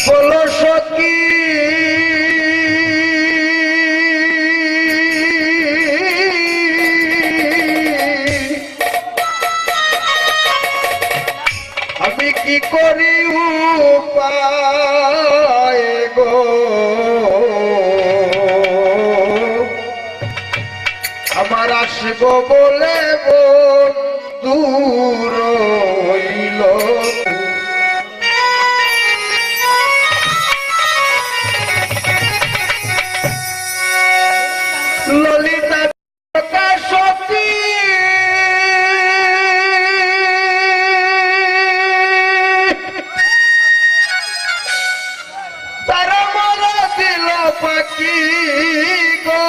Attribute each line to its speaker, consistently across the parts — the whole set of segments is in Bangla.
Speaker 1: বলো সখী আমি কি করি উপায় গো আমার আসব বলে বন্ধু রইল ললিতা সখী তারা মারা দিল পাখি গো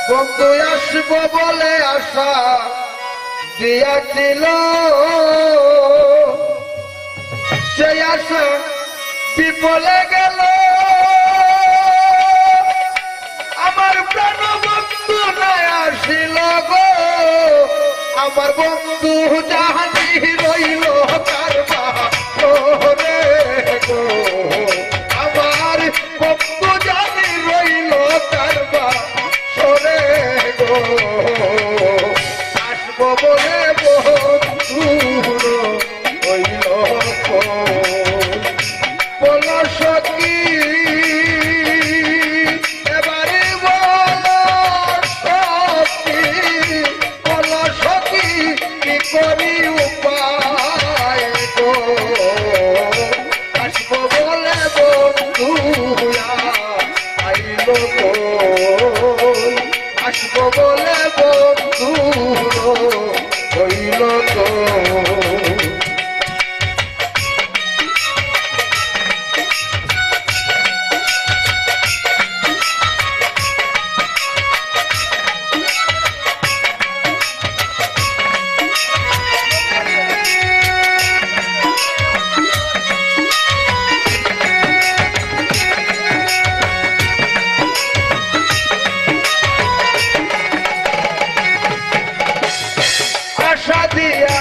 Speaker 1: বন্ধু আসব বলে আশা দিয়াছিল সেই আশা বিফলে গেল আমার প্রাণ বন্ধু নাই আসিল গো আমার বন্ধু জাহানি রইল কারবারে গো আমার বন্ধু জানি রইল কারবারে গো আসব বলে বন্ধু রইল বল সখী করি উপায় গো আসব বলে বন্ধু আইল গো আসব বলে বন্ধু হইল গো আশা দিয়া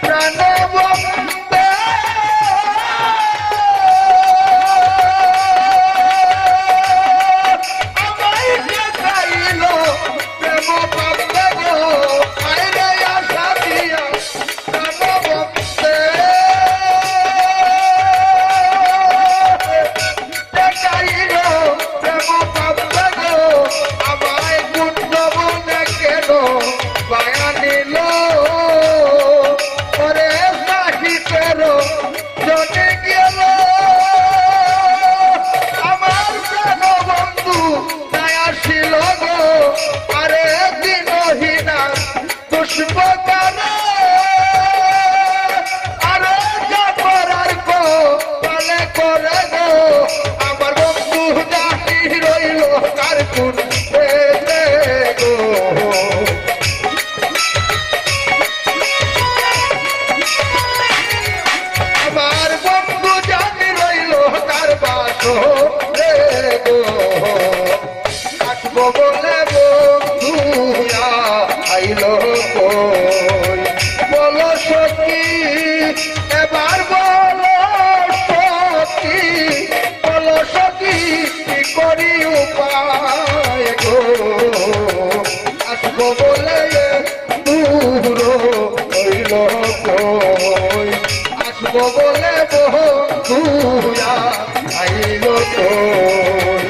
Speaker 1: প্রাণ বন্ধে আমায় দেখাইল প্রেম পাবে গো আইরে আশা দিয়া প্রাণ বন্ধে দেখাইল প্রেম পাবে গো আমায় কুণ্ড বনে কেন পায়া নিল জনে গেল আমার প্রাণ বন্ধু নাই আসিল গো আরে দিনহীনা দুষ্পকারে আরে যা করার গো পালে করে গো আমার বন্ধু জানি রইল কার কোন গো আমার বন্ধু জানি রইল তার বাসো রে গো আসব বলে বন্ধু আইল কই বল সখী এবার বল সখী বল সখী কি করি উপায় গো আসব বলে দূর হইল কই আসব বলে বন্ধু আইল কই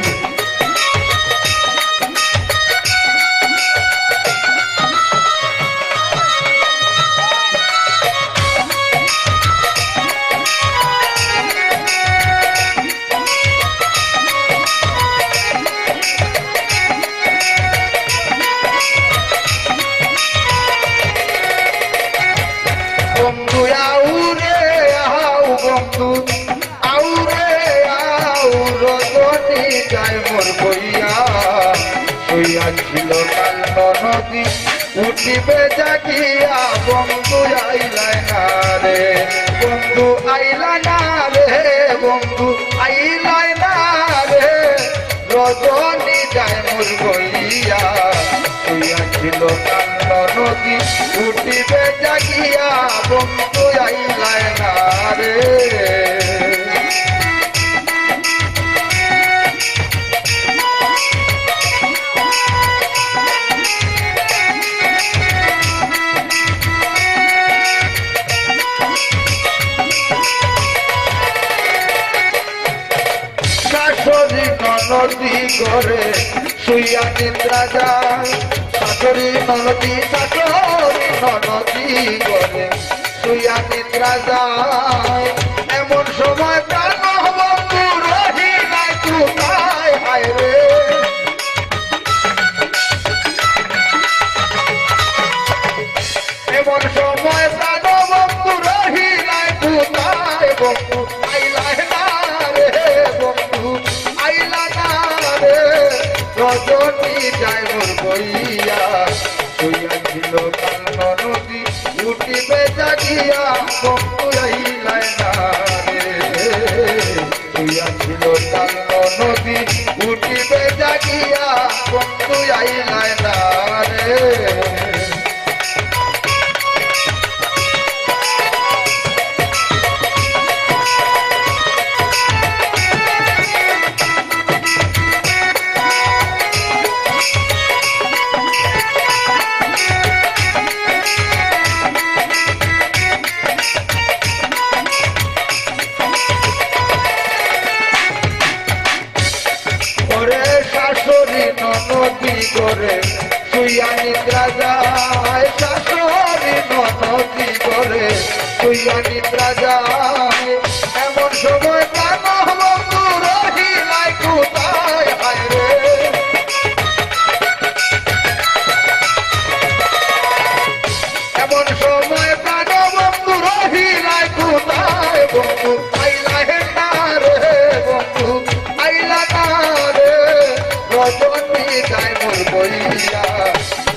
Speaker 1: বন্ধু আউরে আউ বন্ধু আউরে আউ রজনী যায় মোর বইয়া সইয়া ছিল কাল নদী উঠিবে জাগিয়া বন্ধু আইলাই না রে বন্ধু আইলা না রে বন্ধু আইলাই না রে রজনী যায় মোর বইয়া সইয়া ছিল কাল নদী উঠিবে জাগিয়া বন্ধু আইলাই না রে নদী করে শুইয়া নিদ্রা যায় শাশুড়ি নদী করে শুইয়া নিদ্রা যায় এমন সময় প্রাণ বন্ধু রহি নাই কোথায় হায় রে এমন সময় প্রাণ বন্ধু রহি নাই কোথায় বন্ধু আইলা না রে বন্ধু আইলা না রে রজনী যায় মোর বইয়া শুইয়া ছিল কাল নদী উঠিবে জাগিয়া বন্ধু আইলা না রে শুইয়া ছিল কাল নদী উঠিবে জাগিয়া বন্ধু আইলা না রে শাশুড়ি নদী করে শুইয়া নিদ্রা যায় শাশুড়ি নদী করে শুইয়া নিদ্রা যায় এমন সময় প্রাণ বন্ধু রহি নাই কোথায় হায় রে এমন সময় প্রাণ বন্ধু রহি নাই কোথায় বন্ধু আইলা না রে বন্ধু আইলা না রে রজনী যায় মোর বইয়া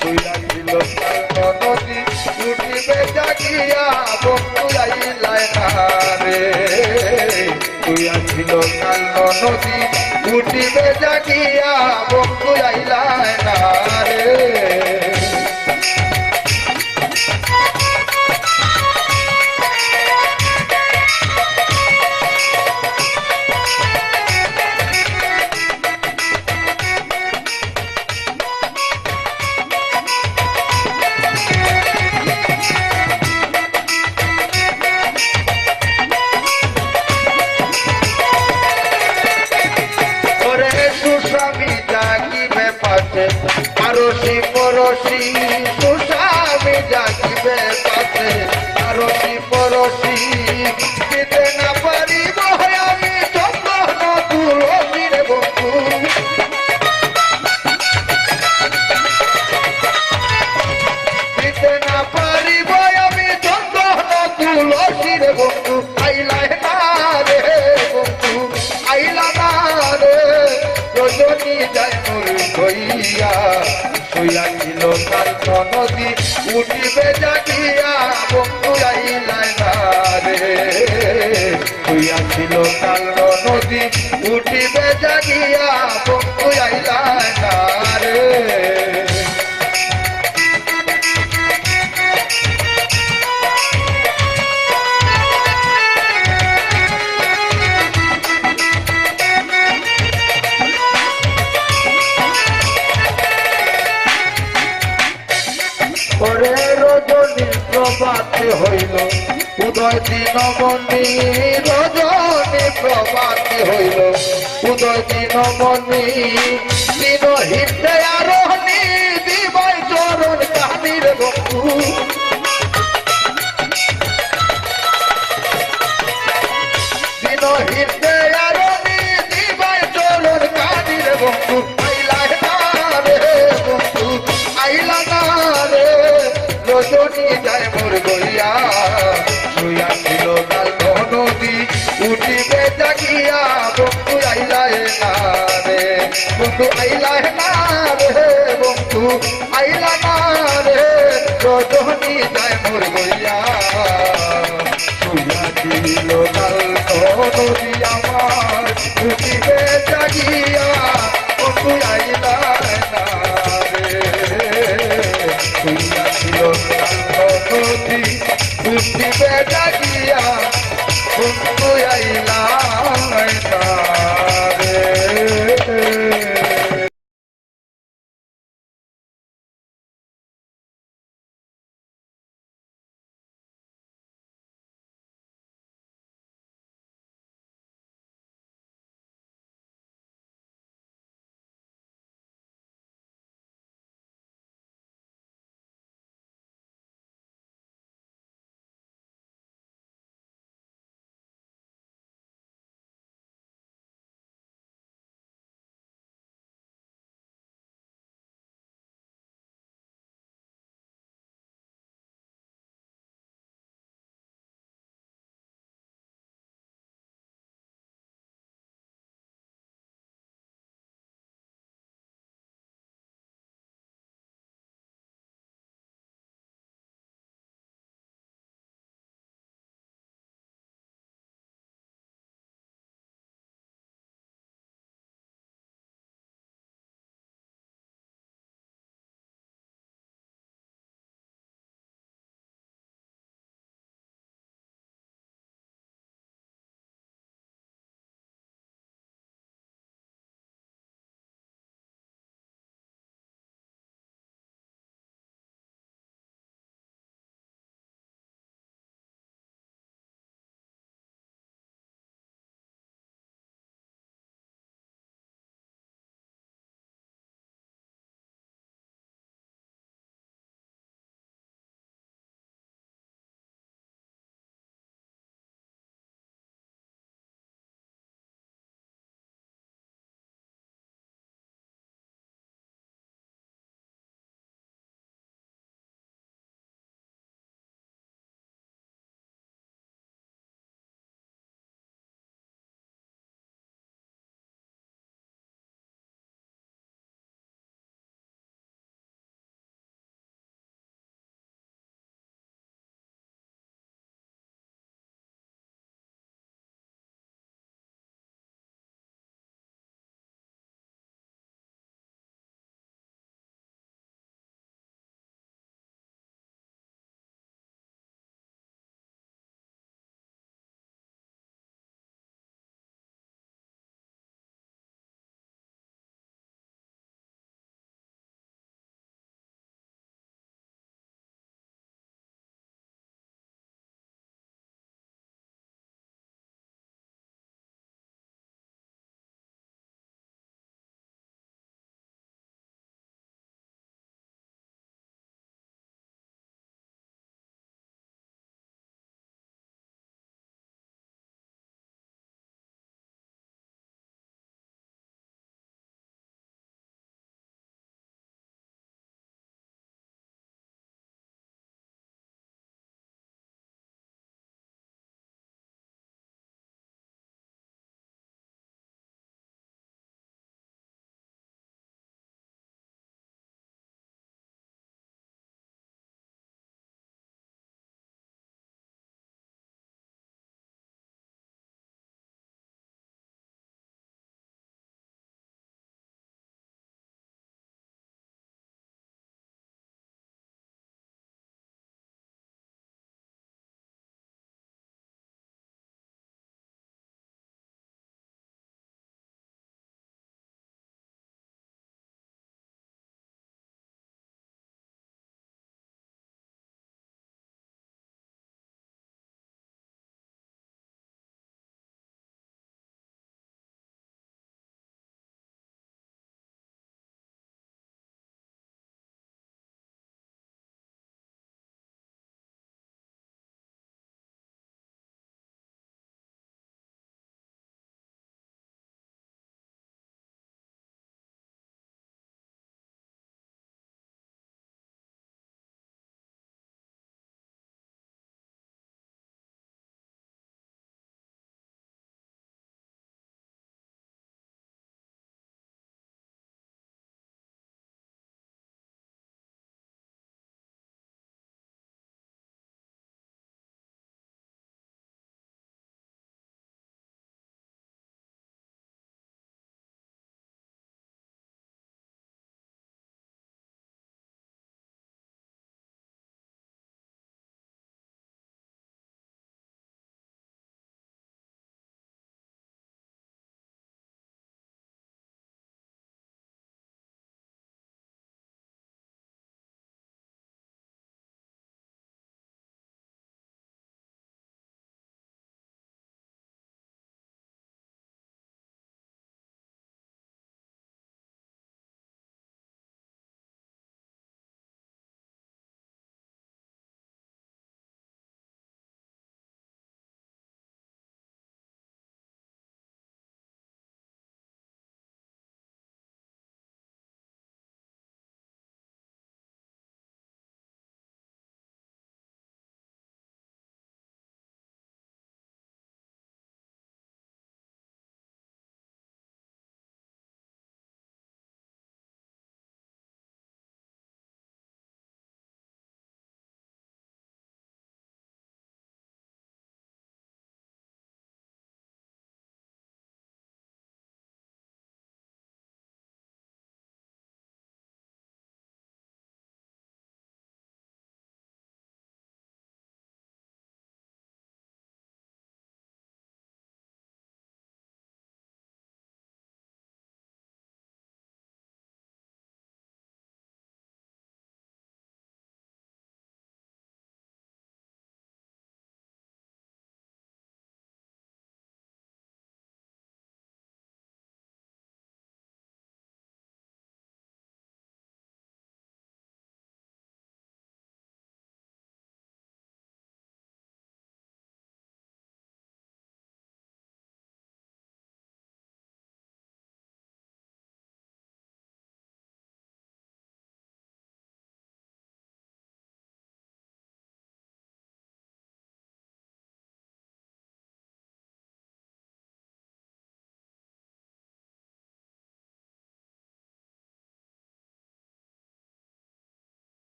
Speaker 1: শুইয়া ছিল কাল নদী উঠিবে জাগিয়া বন্ধু আইলা না রে শুইয়া ছিল কাল নদী উঠিবে জাগিয়া বন্ধু আইলা না রে সুস্বামী জাগিবে পাশে আরশি পরশি সুস্বামী জাগিবে পাশে আরশি পরশি দিতে না পারিব আমি চন্দন তুলসীর বন্ধু দিতে না পারিব আমি চন্দন তুলসীর বন্ধু আইলা না রে বন্ধু আইলা না রে রজনী যায় মোর বইয়া শুইয়া ছিল কাল নদী উঠিবে জাগিয়া বন্ধু আইলা না রে শুইয়া ছিল কাল নদী উঠিবে জাগিয়া বন্ধু আইলা না রে পরে রজনী প্রভাতে হইল উদয় দিনমণি রজনী প্রভাতে হইল উদয় দিনমণি দিন হিন্দে আরোহণী দিবাই চরণ কাহির বন্ধু দিন হিন্দে আরোহণী দিবাই চরণ কাহির বন্ধু আইলা না রে বন্ধু আইলা না রে রজনী যায় মোর বইয়া শুইয়া ছিল কাল নদী উঠিবে জাগিয়া বন্ধু আইলা না রে বন্ধু আইলা না রে বন্ধু আইলা না রে রজনী যায় মোর বইয়া শুইয়া ছিল কাল নদী আমার উঠিবে জাগিয়া বন্ধু আইলা না রে শুইয়া ছিল নদী উঠিবে জাগিয়া বন্ধু আইলা না